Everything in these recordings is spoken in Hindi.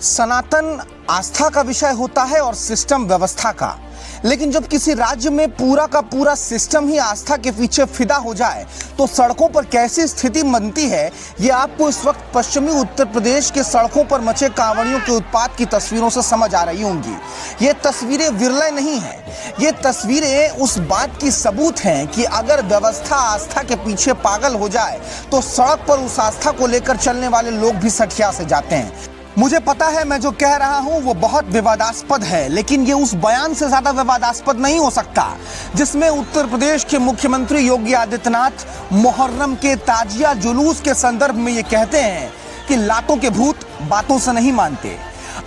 सनातन आस्था का विषय होता है और सिस्टम व्यवस्था का। लेकिन जब किसी राज्य में पूरा का पूरा सिस्टम ही आस्था के पीछे फिदा हो जाए तो सड़कों पर कैसी स्थिति बनती है, ये आपको इस वक्त पश्चिमी उत्तर प्रदेश के सड़कों पर मचे कांवड़ियों के उत्पात की तस्वीरों से समझ आ रही होंगी। ये तस्वीरें विरले नहीं हैं, ये तस्वीरें उस बात की सबूत हैं कि अगर व्यवस्था आस्था के पीछे पागल हो जाए तो सड़क पर उस आस्था को लेकर चलने वाले लोग भी सठिया से जाते हैं। मुझे पता है मैं जो कह रहा हूं वो बहुत विवादास्पद है, लेकिन ये उस बयान से ज्यादा विवादास्पद नहीं हो सकता जिसमें उत्तर प्रदेश के मुख्यमंत्री योगी आदित्यनाथ मुहर्रम के ताजिया जुलूस के संदर्भ में ये कहते हैं कि लातों के भूत बातों से नहीं मानते।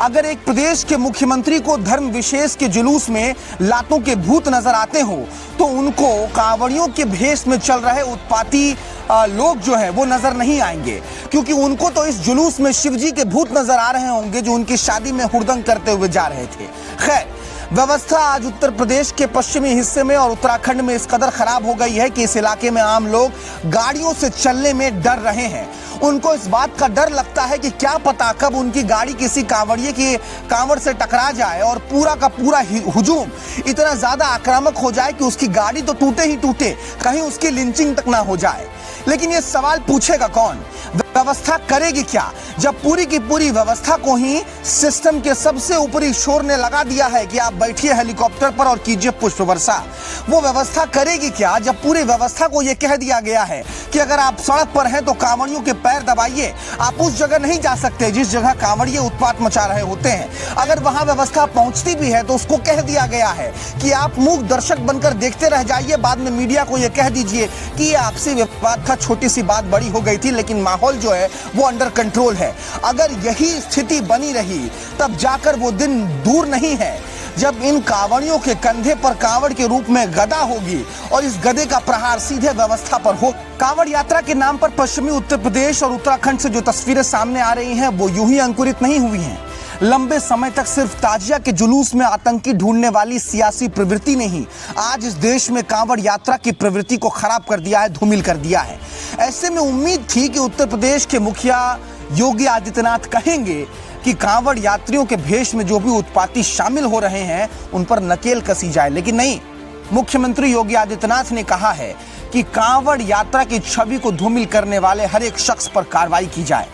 अगर एक प्रदेश के मुख्यमंत्री को धर्म विशेष के जुलूस में लातों के भूत नजर आते हो तो उनको कांवड़ियों के भेष में चल रहे उत्पाती लोग जो है वो नजर नहीं आएंगे, क्योंकि उनको तो इस जुलूस में शिवजी के भूत नजर आ रहे होंगे जो उनकी शादी में हुड़दंग करते हुए जा रहे थे। खैर, व्यवस्था आज उत्तर प्रदेश के पश्चिमी हिस्से में और उत्तराखंड में इस कदर खराब हो गई है कि इस इलाके में आम लोग गाड़ियों से चलने में डर रहे हैं। उनको इस बात का डर लगता है कि क्या पता कब उनकी गाड़ी किसी कांवड़िए की कांवड़ से टकरा जाए और पूरा का पूरा हुजूम इतना ज्यादा आक्रामक हो जाए कि उसकी गाड़ी तो टूटे ही टूटे, कहीं उसकी लिंचिंग तक ना हो जाए। लेकिन ये सवाल पूछेगा कौन, व्यवस्था करेगी क्या, जब पूरी की पूरी व्यवस्था को ही सिस्टम के सबसे ऊपरी शोर ने लगा दिया है कि आप बैठिए हेलीकॉप्टर पर और कीजिए पुष्प वर्षा। वो व्यवस्था करेगी क्या जब पूरी व्यवस्था को यह कह दिया गया है कि अगर आप सड़क पर हैं तो कांवड़ियों के पैर दबाइए, आप उस जगह नहीं जा सकते जिस जगह कांवड़िए उत्पात मचा रहे होते हैं। अगर वहां व्यवस्था पहुंचती भी है तो उसको कह दिया गया है कि आप मूक दर्शक बनकर देखते रह जाइए, बाद में मीडिया को यह कह दीजिए कि ये आपसी विवाद था, छोटी सी बात बड़ी हो गई थी, लेकिन माहौल जो है वो अंडर कंट्रोल है। अगर यही स्थिति बनी रही तब जाकर वो दिन दूर नहीं है जब इन कांवड़ियों के कंधे पर कांवड़ के रूप में गदा होगी और इस गदे का प्रहार सीधे व्यवस्था पर हो। कांवड़ यात्रा के नाम पर पश्चिमी उत्तर प्रदेश और उत्तराखंड से जो तस्वीरें सामने आ रही हैं वो यूं ही अंकुरित नहीं हुई हैं। लंबे समय तक सिर्फ ताजिया के जुलूस में आतंकी ढूंढने वाली सियासी प्रवृत्ति ने ही आज इस देश में कांवड़ यात्रा की प्रवृत्ति को खराब कर दिया है, धूमिल कर दिया है। ऐसे में उम्मीद थी कि उत्तर प्रदेश के मुखिया योगी आदित्यनाथ कहेंगे कि कांवड़ यात्रियों के भेष में जो भी उत्पाती शामिल हो रहे हैं उन पर नकेल कसी जाए, लेकिन नहीं। मुख्यमंत्री योगी आदित्यनाथ ने कहा है कि कांवड़ यात्रा की छवि को धूमिल करने वाले हर एक शख्स पर कार्रवाई की जाए,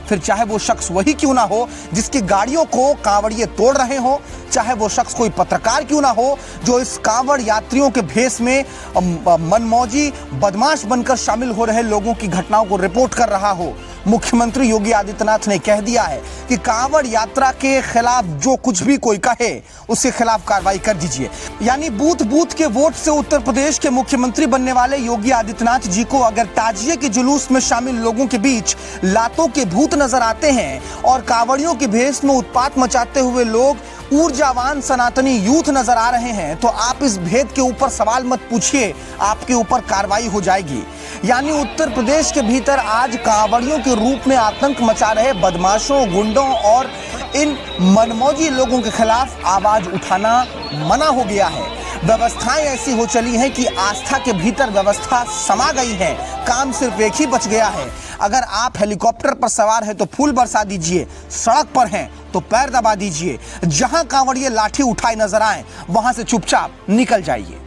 फिर चाहे वो शख्स वही क्यों ना हो जिसकी गाड़ियों को कांवड़िए तोड़ रहे हो, चाहे वो शख्स कोई पत्रकार क्यों ना हो जो इस कांवड़ यात्रियों के भेष में मनमौजी बदमाश बनकर शामिल हो रहे लोगों की घटनाओं को रिपोर्ट कर रहा हो। मुख्यमंत्री योगी आदित्यनाथ ने कह दिया है कि कांवड़ यात्रा के खिलाफ जो कुछ भी कोई कहे उसके खिलाफ कार्रवाई कर दीजिए। यानी बूथ बूथ के वोट से उत्तर प्रदेश के मुख्यमंत्री बनने वाले योगी आदित्यनाथ जी को अगर ताजिए के जुलूस में शामिल लोगों के बीच लातों के भूत नजर आते हैं और कांवड़ियों के भेष में उत्पात मचाते हुए लोग ऊर्जावान सनातनी यूथ नजर आ रहे हैं तो आप इस भेद के ऊपर सवाल मत पूछिए, आपके ऊपर कार्रवाई हो जाएगी। यानी उत्तर प्रदेश के भीतर आज कांवड़ियों के रूप में आतंक मचा रहे बदमाशों, गुंडों और इन मनमौजी लोगों के खिलाफ आवाज उठाना मना हो गया है। व्यवस्थाएं ऐसी हो चली हैं कि आस्था के भीतर व्यवस्था समा गई है, काम सिर्फ एक ही बच गया है। अगर आप हेलीकॉप्टर पर सवार हैं तो फूल बरसा दीजिए, सड़क पर हैं तो पैर दबा दीजिए, जहां कांवड़िए लाठी उठाए नजर आए वहां से चुपचाप निकल जाइए।